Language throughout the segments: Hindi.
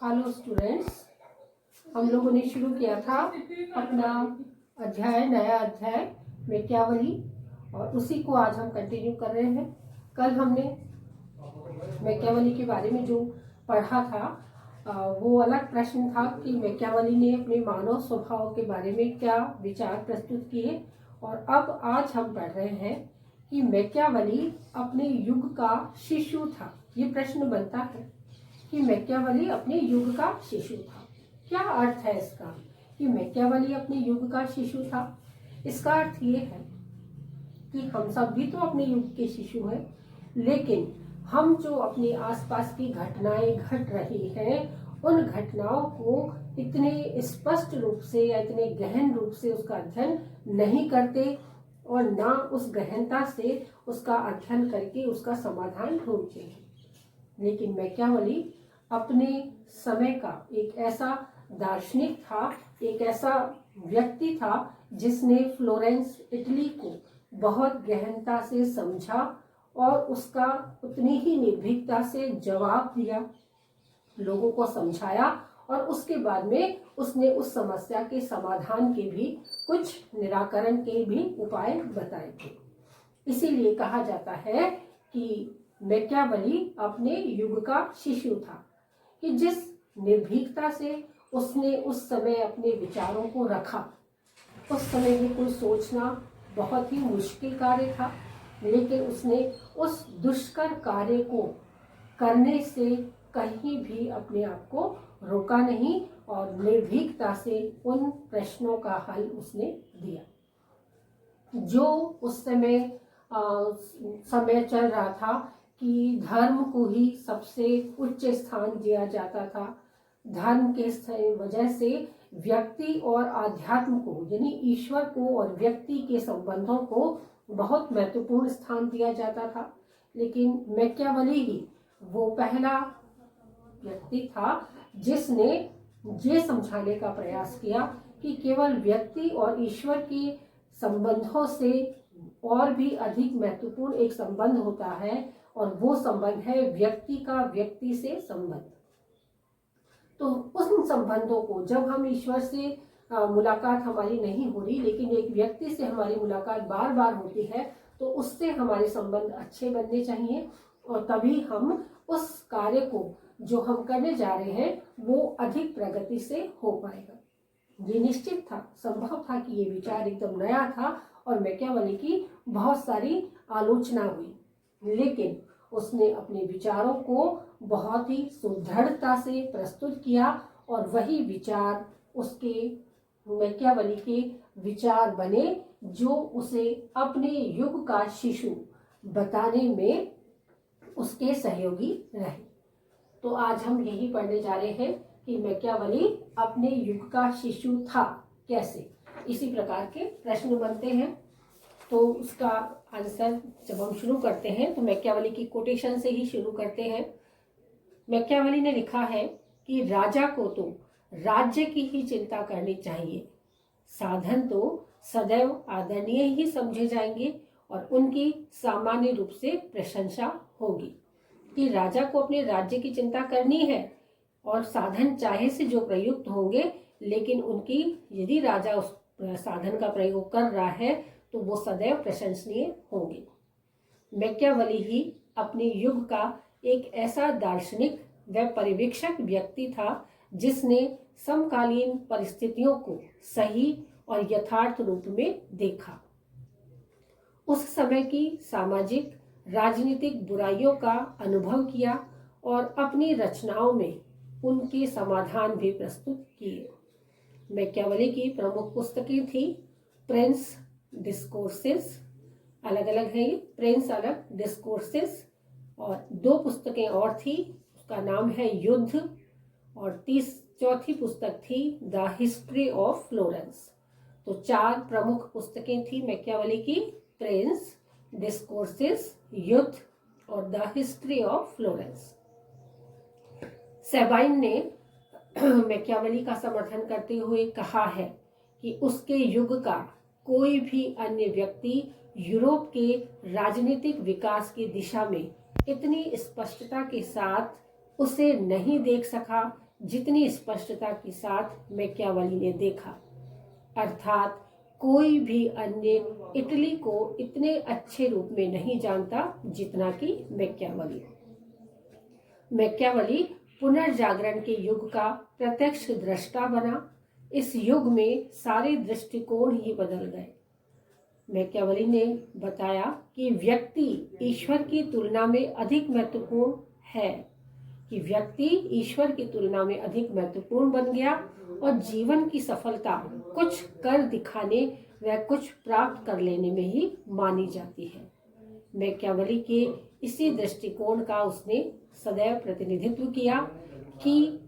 हेलो स्टूडेंट्स, हम लोगों ने शुरू किया था अपना नया अध्याय मैकियावेली और उसी को आज हम कंटिन्यू कर रहे हैं। कल हमने मैकियावेली के बारे में जो पढ़ा था वो अलग प्रश्न था कि मैकियावेली ने अपने मानव स्वभाव के बारे में क्या विचार प्रस्तुत किए। और अब आज हम पढ़ रहे हैं कि मैकियावेली अपने युग का शिशु था। ये प्रश्न बनता है कि मैकियावेली अपने युग का शिशु था। क्या अर्थ है इसका कि मैकियावेली अपने युग का शिशु था? इसका अर्थ ये है कि हम सब भी तो अपने युग के शिशु हैं, लेकिन हम जो अपने आसपास की घटनाएं घट रही हैं उन घटनाओं को इतने स्पष्ट रूप से या इतने गहन रूप से उसका अध्ययन नहीं करते और ना उस गहनता से उसका अध्ययन करके उसका समाधान ढूंढते हैं। लेकिन मैकियावेली अपने समय का एक ऐसा दार्शनिक था, एक ऐसा व्यक्ति था जिसने फ्लोरेंस इटली को बहुत गहनता से समझा और उसका उतनी ही निर्भीकता से जवाब दिया, लोगों को समझाया और उसके बाद में उसने उस समस्या के समाधान के भी कुछ निराकरण के भी उपाय बताए थे। इसीलिए कहा जाता है कि मैकियावेली अपने युग का शिशु था कि जिस निर्भीकता से उसने उस समय अपने विचारों को रखा। उस समय में कोई सोचना बहुत ही मुश्किल कार्य था, लेकिन उसने उस दुष्कर कार्य को करने से कहीं भी अपने आप को रोका नहीं और निर्भीकता से उन प्रश्नों का हल उसने दिया। जो उस समय चल रहा था कि धर्म को ही सबसे उच्च स्थान दिया जाता था। धर्म के वजह से व्यक्ति और आध्यात्म को यानी ईश्वर को और व्यक्ति के संबंधों को बहुत महत्वपूर्ण स्थान दिया जाता था। लेकिन मैकियावेली ही वो पहला व्यक्ति था जिसने ये समझाने का प्रयास किया कि केवल व्यक्ति और ईश्वर के संबंधों से और भी अधिक महत्वपूर्ण एक संबंध होता है और वो संबंध है व्यक्ति का व्यक्ति से संबंध। तो उन संबंधों को जब हम ईश्वर से मुलाकात हमारी नहीं हो रही, लेकिन एक व्यक्ति से हमारी मुलाकात बार बार होती है, तो उससे हमारे संबंध अच्छे बनने चाहिए और तभी हम उस कार्य को जो हम करने जा रहे हैं वो अधिक प्रगति से हो पाएगा। ये निश्चित था, संभव था कि ये विचार एकदम नया था और मैकियावेली की बहुत सारी आलोचना हुई, लेकिन उसने अपने विचारों को बहुत ही सुदृढ़ता से प्रस्तुत किया और वही विचार उसके मैकियावेली के विचार बने जो उसे अपने युग का शिशु बताने में उसके सहयोगी रहे। तो आज हम यही पढ़ने जा रहे हैं कि मैकियावेली अपने युग का शिशु था कैसे। इसी प्रकार के प्रश्न बनते हैं, तो उसका आंसर जब हम शुरू करते हैं तो मैकियावेली की कोटेशन से ही शुरू करते हैं। मैकियावेली ने लिखा है कि राजा को तो राज्य की ही चिंता करनी चाहिए, साधन तो सदैव आदरणीय ही समझे जाएंगे और उनकी सामान्य रूप से प्रशंसा होगी। कि राजा को अपने राज्य की चिंता करनी है और साधन चाहे से जो प्रयुक्त होंगे, लेकिन उनकी यदि राजा उस साधन का प्रयोग कर रहा है तो वो सदैव प्रशंसनीय होंगे। मैकियावेली ही अपने युग का एक ऐसा दार्शनिक व पर्यवेक्षक व्यक्ति था जिसने समकालीन परिस्थितियों को सही और यथार्थ रूप में देखा। उस समय की सामाजिक राजनीतिक बुराइयों का अनुभव किया और अपनी रचनाओं में उनके समाधान भी प्रस्तुत किए। मैकियावेली की प्रमुख पुस्तकें थी प्रिंस डिस्कोर्सेस, अलग अलग है ये, प्रिंस अलग, डिस्कोर्सेस, और दो पुस्तकें और थी, उसका नाम है युद्ध, और चौथी पुस्तक थी द हिस्ट्री ऑफ फ्लोरेंस। तो चार प्रमुख पुस्तकें थी मैकियावेली की, प्रिंस, डिस्कोर्सेस, युद्ध और the history of Florence. Sabine ने मैकियावेली का समर्थन करते हुए कहा है कि उसके युग का कोई भी अन्य व्यक्ति यूरोप के राजनीतिक विकास की दिशा में इतनी स्पष्टता के साथ उसे नहीं देख सका जितनी स्पष्टता के साथ मैकियावेली ने देखा, अर्थात कोई भी अन्य इटली को इतने अच्छे रूप में नहीं जानता जितना कि मैकियावेली। मैकियावेली पुनर्जागरण के युग का प्रत्यक्ष दृष्टा बना। इस युग में सारे दृष्टिकोण ही बदल गए। मैकियावेली ने बताया कि व्यक्ति ईश्वर की तुलना में अधिक महत्वपूर्ण है, कि व्यक्ति ईश्वर की तुलना में अधिक महत्वपूर्ण बन गया और जीवन की सफलता कुछ कर दिखाने व कुछ प्राप्त कर लेने में ही मानी जाती है। मैकियावेली के इसी दृष्टिकोण का उसने सदैव प्रतिनिधित्व किया कि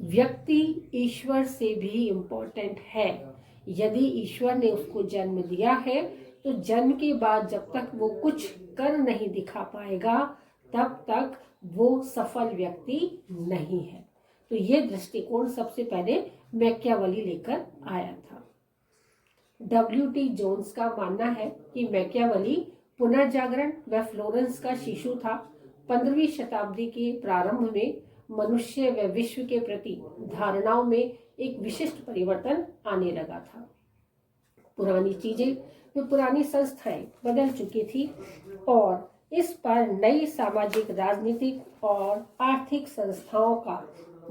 व्यक्ति ईश्वर से भी इम्पोर्टेंट है। यदि ईश्वर ने उसको जन्म दिया है तो जन्म के बाद जब तक वो कुछ कर नहीं दिखा पाएगा तब तक वो सफल व्यक्ति नहीं है। तो ये दृष्टिकोण सबसे पहले मैकियावेली लेकर आया था। W.T. जोन्स का मानना है कि मैकियावेली पुनर्जागरण व फ्लोरेंस का शिशु था। 15वीं शताब्दी के प्रारंभ में मनुष्य व विश्व के प्रति धारणाओं में एक विशिष्ट परिवर्तन आने लगा था। पुरानी चीजें व पुरानी संस्थाएं बदल चुकी थी और इस पर नई सामाजिक, राजनीतिक और आर्थिक संस्थाओं का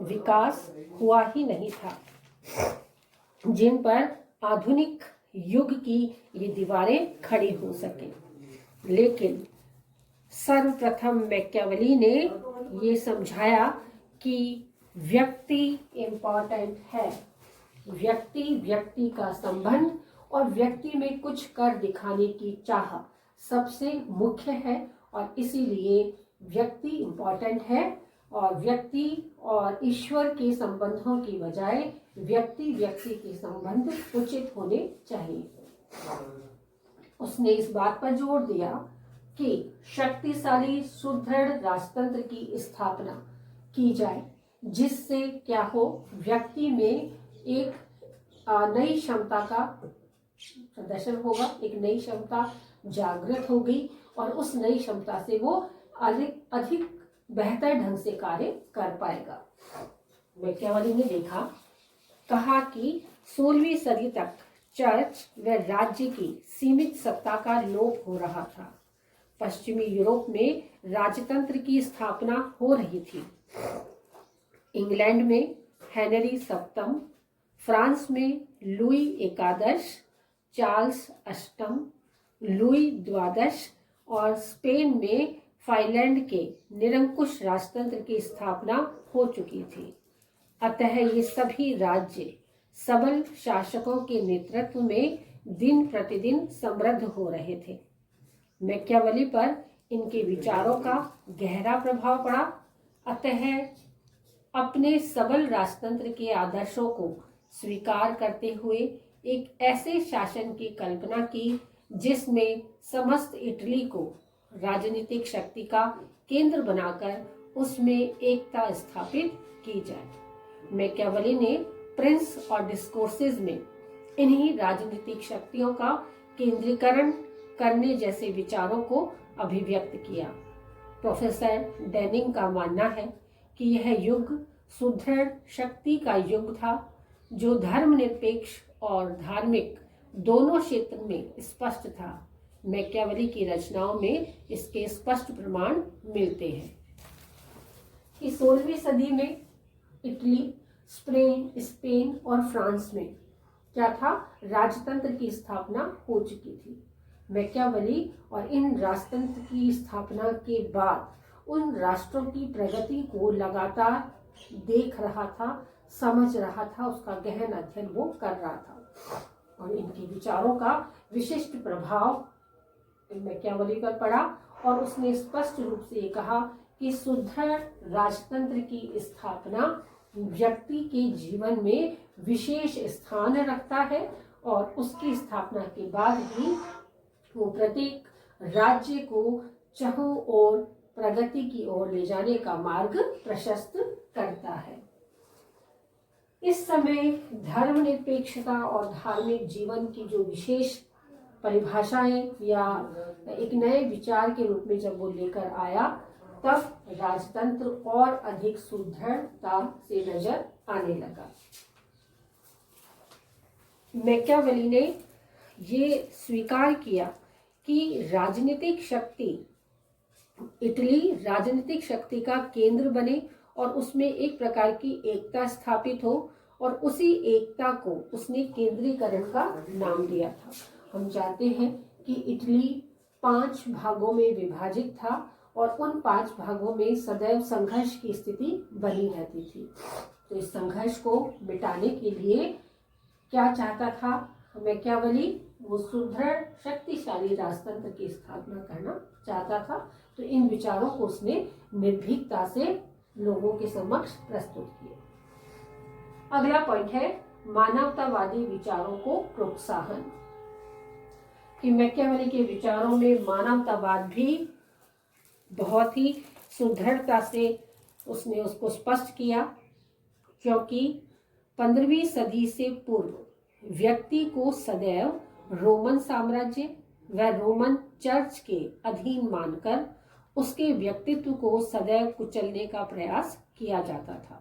विकास हुआ ही नहीं था, जिन पर आधुनिक युग की ये दीवारें खड़ी हो सके। लेकिन सर्वप्रथम मैकियावेली ने ये समझाया कि व्यक्ति इम्पोर्टेंट है। व्यक्ति का संबंध और व्यक्ति में कुछ कर दिखाने की चाह सबसे मुख्य है और इसीलिए व्यक्ति इम्पोर्टेंट है और व्यक्ति और ईश्वर के संबंधों की बजाय व्यक्ति के संबंध उचित होने चाहिए। उसने इस बात पर जोर दिया कि शक्तिशाली सुदृढ़ राजतंत्र की स्थापना की जाए, जिससे क्या हो, व्यक्ति में एक नई क्षमता का प्रदर्शन होगा, एक नई क्षमता जागृत होगी और उस नई क्षमता से वो अधिक बेहतर ढंग से कार्य कर पाएगा। मैकियावेली ने कहा कि 16वीं सदी तक चर्च व राज्य की सीमित सत्ता का लोप हो रहा था। पश्चिमी यूरोप में राजतंत्र की स्थापना हो रही थी। इंग्लैंड में हेनरी सप्तम, फ्रांस में लुई एकादश, चार्ल्स अष्टम, लुई द्वादश और स्पेन में फाइनलैंड के निरंकुश राजतंत्र की स्थापना हो चुकी थी। अतः ये सभी राज्य सबल शासकों के नेतृत्व में दिन प्रतिदिन समृद्ध हो रहे थे। मैकियावेली पर इनके विचारों का गहरा प्रभाव पड़ा। अतः अपने सबल राजतंत्र के आदर्शों को स्वीकार करते हुए एक ऐसे शासन की कल्पना की जिसमें समस्त इटली को राजनीतिक शक्ति का केंद्र बनाकर उसमें एकता स्थापित की जाए। मैकियावेली ने प्रिंस और डिस्कोर्सेज में इन्हीं राजनीतिक शक्तियों का केंद्रीकरण करने जैसे विचारों को अभिव्यक्त किया। प्रोफेसर डेनिंग का मानना है कि यह युग सुदृढ़ शक्ति का युग था, जो धर्मनिरपेक्ष और धार्मिक दोनों क्षेत्र में स्पष्ट था। मैकियावेली की रचनाओं में इसके स्पष्ट प्रमाण मिलते हैं कि 16वीं सदी में इटली, स्पेन और फ्रांस में क्या था, राजतंत्र की स्थापना हो चुकी थी। मैकियावेली और इन राजतंत्र की स्थापना के बाद उन राष्ट्रों की प्रगति को लगातार देख रहा था, समझ रहा था, उसका गहन अध्ययन वो कर रहा था और इनके विचारों का विशिष्ट प्रभाव मैकियावेली पर पड़ा और उसने स्पष्ट रूप से ये कहा कि सुदृढ़ राजतंत्र की स्थापना व्यक्ति के जीवन में विशेष स्थान रखता है और उसकी स्थापना के बाद ही वो प्रत्येक राज्य को चारों ओर प्रगति की ओर ले जाने का मार्ग प्रशस्त करता है। इस समय धर्मनिरपेक्षता और धार्मिक जीवन की जो विशेष परिभाषाएं या एक नए विचार के रूप में जब वो लेकर आया, तब राजतंत्र और अधिक सुदृढ़ता से नजर आने लगा। मैकियावेली ने ये स्वीकार किया कि राजनीतिक शक्ति इटली राजनीतिक शक्ति का केंद्र बने और उसमें एक प्रकार की एकता स्थापित हो, और उसी एकता को उसने केंद्रीकरण का नाम दिया था। हम जानते हैं कि इटली 5 भागों में विभाजित था और उन 5 भागों में सदैव संघर्ष की स्थिति बनी रहती थी। तो इस संघर्ष को मिटाने के लिए क्या चाहता था मैकियावेली? वो सुदृढ़ शक्तिशाली राजतंत्र की स्थापना करना चाहता था। तो इन विचारों को उसने निर्भीकता से लोगों के समक्ष प्रस्तुत किया। अगला पॉइंट है मानवतावादी विचारों को प्रोत्साहन। कि मैकियावेली के विचारों में मानवतावाद भी बहुत ही सुदृढ़ता से उसने उसको स्पष्ट किया, क्योंकि 15वीं सदी से पूर्व व्यक्ति को सदैव रोमन साम्राज्य व रोमन चर्च के अधीन मानकर उसके व्यक्तित्व को सदैव कुचलने का प्रयास किया जाता था।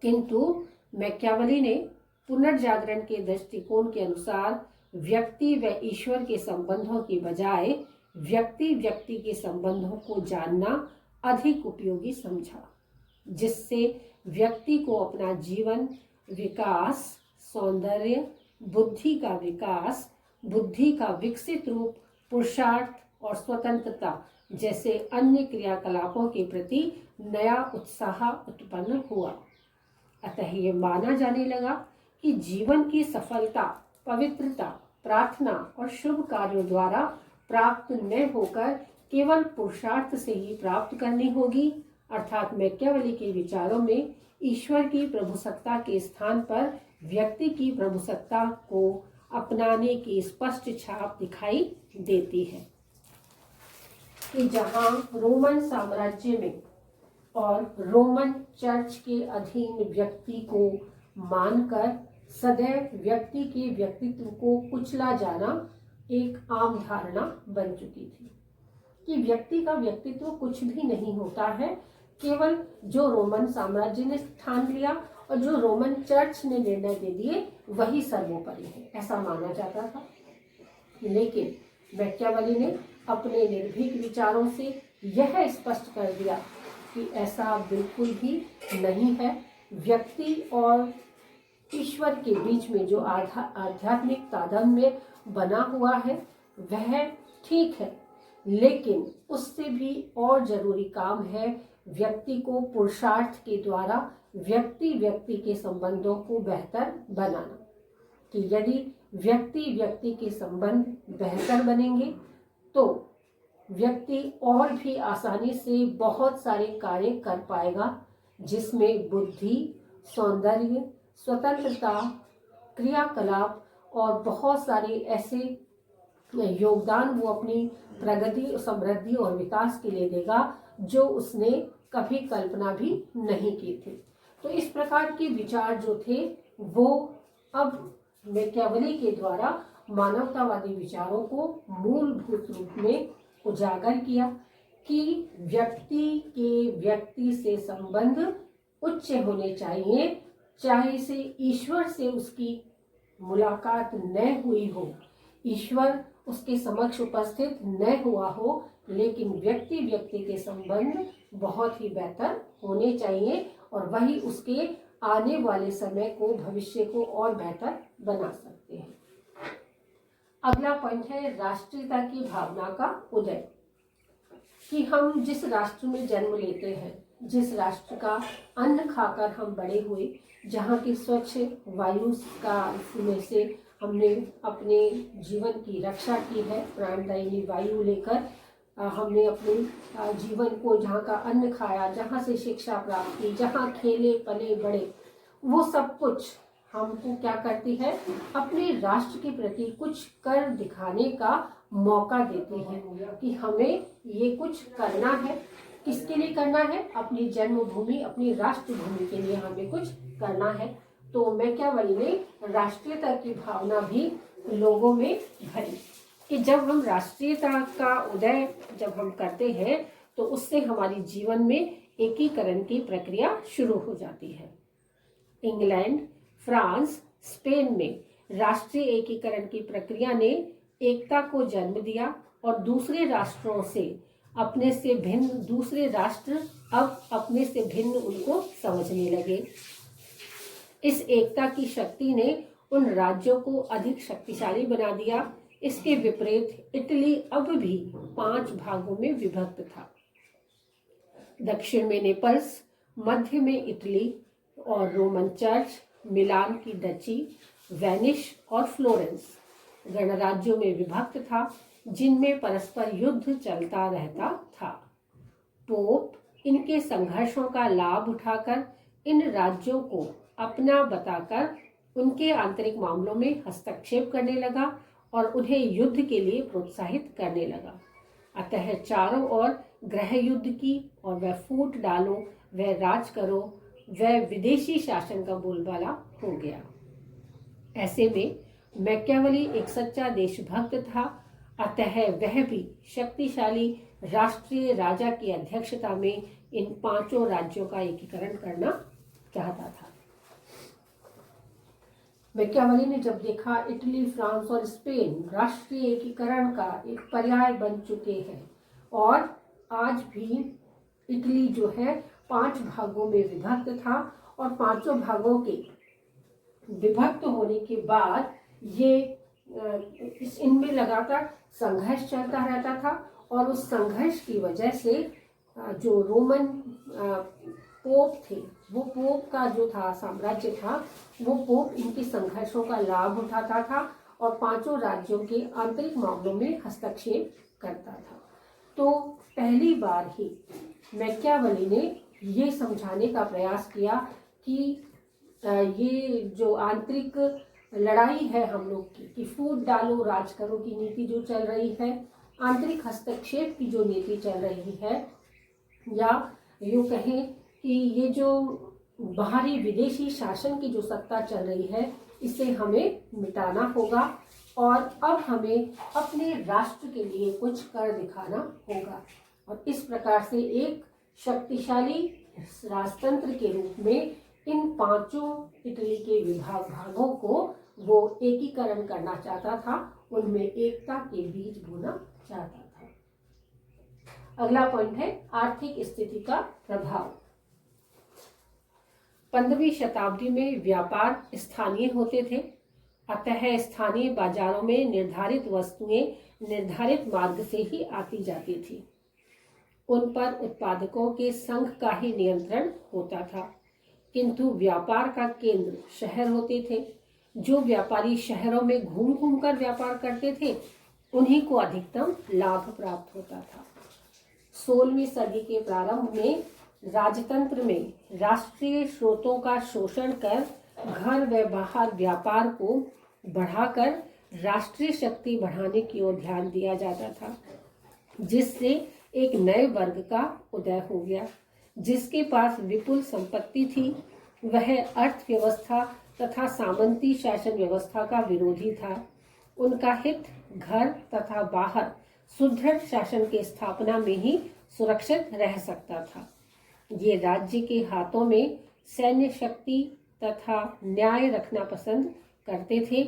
किंतु मैकियावेली ने पुनर्जागरण के दृष्टिकोण के अनुसार व्यक्ति व ईश्वर के संबंधों की बजाय व्यक्ति व्यक्ति के संबंधों को जानना अधिक उपयोगी समझा, जिससे व्यक्ति को अपना जीवन विकास, सौंदर्य, बुद्धि का विकास, बुद्धि का विकसित रूप, पुरुषार्थ और स्वतंत्रता जैसे अन्य क्रियाकलापों के प्रति नया उत्साह उत्पन्न हुआ। अतः ये माना जाने लगा कि जीवन की सफलता पवित्रता, प्रार्थना और शुभ कार्यों द्वारा प्राप्त न होकर केवल पुरुषार्थ से ही प्राप्त करनी होगी। अर्थात मैकियावेली के विचारों में ईश्वर की प्रभुसत्ता के स्थान पर व्यक्ति की प्रभुसत्ता को अपनाने की स्पष्ट छाप दिखाई देती है। कि जहां रोमन साम्राज्य में और रोमन चर्च के अधीन व्यक्ति को मानकर सदैव व्यक्ति के व्यक्तित्व को कुचला जाना एक आम धारणा बन चुकी थी, कि व्यक्ति का व्यक्तित्व कुछ भी नहीं होता है, केवल जो रोमन साम्राज्य ने ठान लिया और जो रोमन चर्च ने निर्णय दे दिए वही सर्वोपरि है, ऐसा माना जाता था। लेकिन मैकियावेली ने अपने निर्भीक विचारों से यह स्पष्ट कर दिया कि ऐसा बिल्कुल भी नहीं है। व्यक्ति और ईश्वर के बीच में जो आध्यात्मिक तादात्म्य बना हुआ है वह ठीक है, लेकिन उससे भी और जरूरी काम है व्यक्ति को पुरुषार्थ के द्वारा व्यक्ति व्यक्ति के संबंधों को बेहतर बनाना। कि यदि व्यक्ति व्यक्ति के संबंध बेहतर बनेंगे तो व्यक्ति और भी आसानी से बहुत सारे कार्य कर पाएगा, जिसमें बुद्धि, सौंदर्य, स्वतंत्रता, क्रियाकलाप और बहुत सारे ऐसे योगदान वो अपनी प्रगति, समृद्धि और विकास के लिए देगा जो उसने कभी कल्पना भी नहीं की थी। तो इस प्रकार के विचार जो थे वो अब मैकियावेली के द्वारा मानवतावादी विचारों को मूलभूत रूप में उजागर किया कि व्यक्ति के व्यक्ति से संबंध उच्च होने चाहिए, चाहे से ईश्वर से उसकी मुलाकात न हुई हो, ईश्वर उसके समक्ष उपस्थित न हुआ हो, लेकिन व्यक्ति व्यक्ति के संबंध बहुत ही बेहतर होने चाहिए और वही उसके आने वाले समय को, भविष्य को और बेहतर बना सकते हैं। अगला पॉइंट है राष्ट्रीयता की भावना का उदय। कि हम जिस राष्ट्र में जन्म लेते हैं, जिस राष्ट्र का अन्न खाकर हम बड़े हुए, जहाँ की स्वच्छ वायु का में से हमने अपने जीवन की रक्षा की है, प्राणदायिनी वायु लेकर हमने अपने जीवन को, जहाँ का अन्न खाया, जहाँ से शिक्षा प्राप्त की, जहाँ खेले पले बड़े, वो सब कुछ हमको क्या करती है, अपने राष्ट्र के प्रति कुछ कर दिखाने का मौका देती है कि हमें ये कुछ करना है। किसके लिए करना है? अपनी जन्मभूमि, अपनी राष्ट्र भूमि के लिए हमें कुछ करना है। तो मैकियावेली ने राष्ट्रीयता की भावना भी लोगों में भरी कि जब हम राष्ट्रीयता का उदय जब हम करते हैं तो उससे हमारी जीवन में एकीकरण की प्रक्रिया शुरू हो जाती है। इंग्लैंड, फ्रांस, स्पेन में राष्ट्रीय एकीकरण की प्रक्रिया ने एकता को जन्म दिया और दूसरे राष्ट्रों से अपने से भिन्न दूसरे राष्ट्र अब अपने से भिन्न उनको समझने लगे। इस एकता की शक्ति ने उन राज्यों को अधिक शक्तिशाली बना दिया। इसके विपरीत इटली अब भी 5 भागों में विभक्त था। दक्षिण में नेपल्स, मध्य में इटली और रोमन चर्च, मिलान की डची, वेनिस और फ्लोरेंस गणराज्यों में विभक्त था, जिनमें परस्पर युद्ध चलता रहता था। पोप इनके संघर्षों का लाभ उठाकर इन राज्यों को अपना बताकर उनके आंतरिक मामलों में हस्तक्षेप करने लगा और उन्हें युद्ध के लिए प्रोत्साहित करने लगा। अतः चारों ओर गृह युद्ध की और वह फूट डालो, वह राज करो, वह विदेशी शासन का बोलबाला हो गया। ऐसे में मैकियावेली एक सच्चा देशभक्त था, अतः वह भी शक्तिशाली राष्ट्रीय राजा की अध्यक्षता में इन 5 राज्यों का एकीकरण करना चाहता था। मैकियावेली ने जब देखा इटली, फ्रांस और स्पेन राष्ट्रीय एकीकरण का एक पर्याय बन चुके हैं और आज भी इटली जो है 5 भागों में विभक्त था और 5 भागों के विभक्त होने के बाद ये इनमें लगातार संघर्ष चलता रहता था और उस संघर्ष की वजह से जो रोमन पोप थे, वो पोप का जो था साम्राज्य था, वो पोप इनके संघर्षों का लाभ उठाता था और 5 राज्यों के आंतरिक मामलों में हस्तक्षेप करता था। तो पहली बार ही मैकियावेली ने ये समझाने का प्रयास किया कि ये जो आंतरिक लड़ाई है हम लोग की कि फूट डालो राज करो की नीति जो चल रही है, आंतरिक हस्तक्षेप की जो नीति चल रही है, या यूँ कहें कि ये जो बाहरी विदेशी शासन की जो सत्ता चल रही है, इसे हमें मिटाना होगा और अब हमें अपने राष्ट्र के लिए कुछ कर दिखाना होगा। और इस प्रकार से एक शक्तिशाली राजतंत्र के रूप में इन 5 इटली के भागों को वो एकीकरण करना चाहता था, उनमें एकता के बीज बोना चाहता था। अगला पॉइंट है आर्थिक स्थिति का प्रभाव। 15वीं शताब्दी में व्यापार स्थानीय होते थे, अतः स्थानीय बाजारों में निर्धारित वस्तुएं निर्धारित मार्ग से ही आती जाती थी। उन पर उत्पादकों के संघ का ही नियंत्रण होता था, किंतु व्यापार का केंद्र शहर होते थे। जो व्यापारी शहरों में घूम घूम कर व्यापार करते थे, उन्हीं को अधिकतम लाभ प्राप्त होता था। 16वीं सदी के प्रारंभ में राजतंत्र में राष्ट्रीय स्रोतों का शोषण कर घर व बाहर व्यापार को बढ़ाकर राष्ट्रीय शक्ति बढ़ाने की ओर ध्यान दिया जाता था, जिससे एक नए वर्ग का उदय हो गया। जिसके पास विपुल संपत्ति थी, वह अर्थव्यवस्था तथा सामंती शासन व्यवस्था का विरोधी था। उनका हित घर तथा बाहर सुदृढ़ शासन के स्थापना में ही सुरक्षित रह सकता था। ये राज्य के हाथों में सैन्य शक्ति तथा न्याय रखना पसंद करते थे।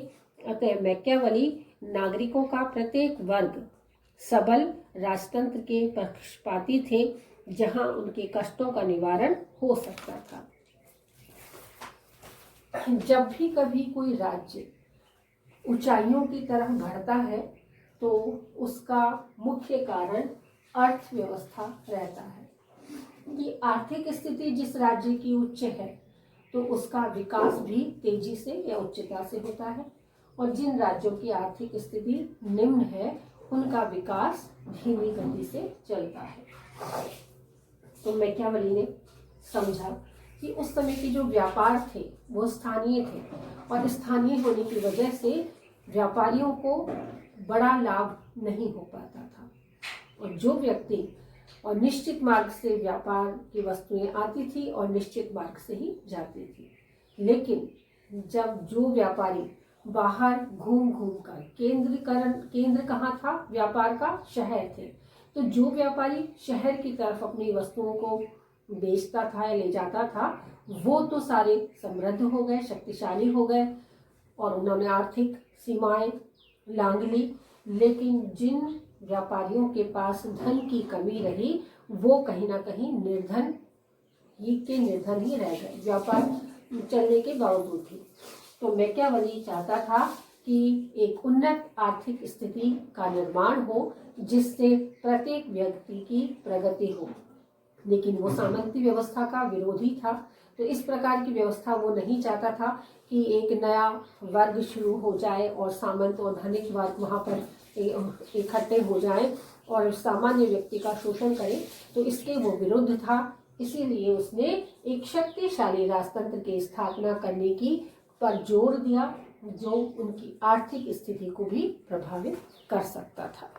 अतः मैकियावेली नागरिकों का प्रत्येक वर्ग सबल राजतंत्र के पक्षपाती थे, जहां उनके कष्टों का निवारण हो सकता था। जब भी कभी कोई राज्य ऊंचाइयों की तरफ बढ़ता है, तो उसका मुख्य कारण अर्थव्यवस्था रहता है कि आर्थिक स्थिति जिस राज्य की उच्च है, तो उसका विकास भी तेजी से या उच्चता से होता है, और जिन राज्यों की आर्थिक स्थिति निम्न है, उनका विकास धीमी गति से चलता है। तो मैकियावेली ने समझा कि उस समय के जो व्यापार थे वो स्थानीय थे, और स्थानीय होने की वजह से व्यापारियों को बड़ा लाभ नहीं हो पाता था, और जो व्यक्ति और निश्चित मार्ग से व्यापार की वस्तुएं आती थी और निश्चित मार्ग से ही जाती थी। लेकिन जब जो व्यापारी बाहर घूम घूम कर केंद्र कहाँ था, व्यापार का शहर थे, तो जो व्यापारी शहर की तरफ अपनी वस्तुओं को बेचता था या ले जाता था, वो तो सारे समृद्ध हो गए, शक्तिशाली हो गए और उन्होंने आर्थिक सीमाएं लांघ ली। लेकिन जिन व्यापारियों के पास धन की कमी रही, वो कहीं ना कहीं निर्धन ही रह गए, व्यापार चलने के बावजूद भी। तो मैकियावेली चाहता था कि एक उन्नत आर्थिक स्थिति का निर्माण हो, जिससे प्रत्येक व्यक्ति की प्रगति हो। लेकिन वो सामंती व्यवस्था का विरोधी था, तो इस प्रकार की व्यवस्था वो नहीं चाहता था कि एक नया वर्ग शुरू हो जाए और सामंत और धनिक वर्ग वहाँ पर इकट्ठे हो जाएं और सामान्य व्यक्ति का शोषण करें। तो इसके वो विरुद्ध था। इसीलिए उसने एक शक्तिशाली राजतंत्र की स्थापना करने की पर जोर दिया, जो उनकी आर्थिक स्थिति को भी प्रभावित कर सकता था।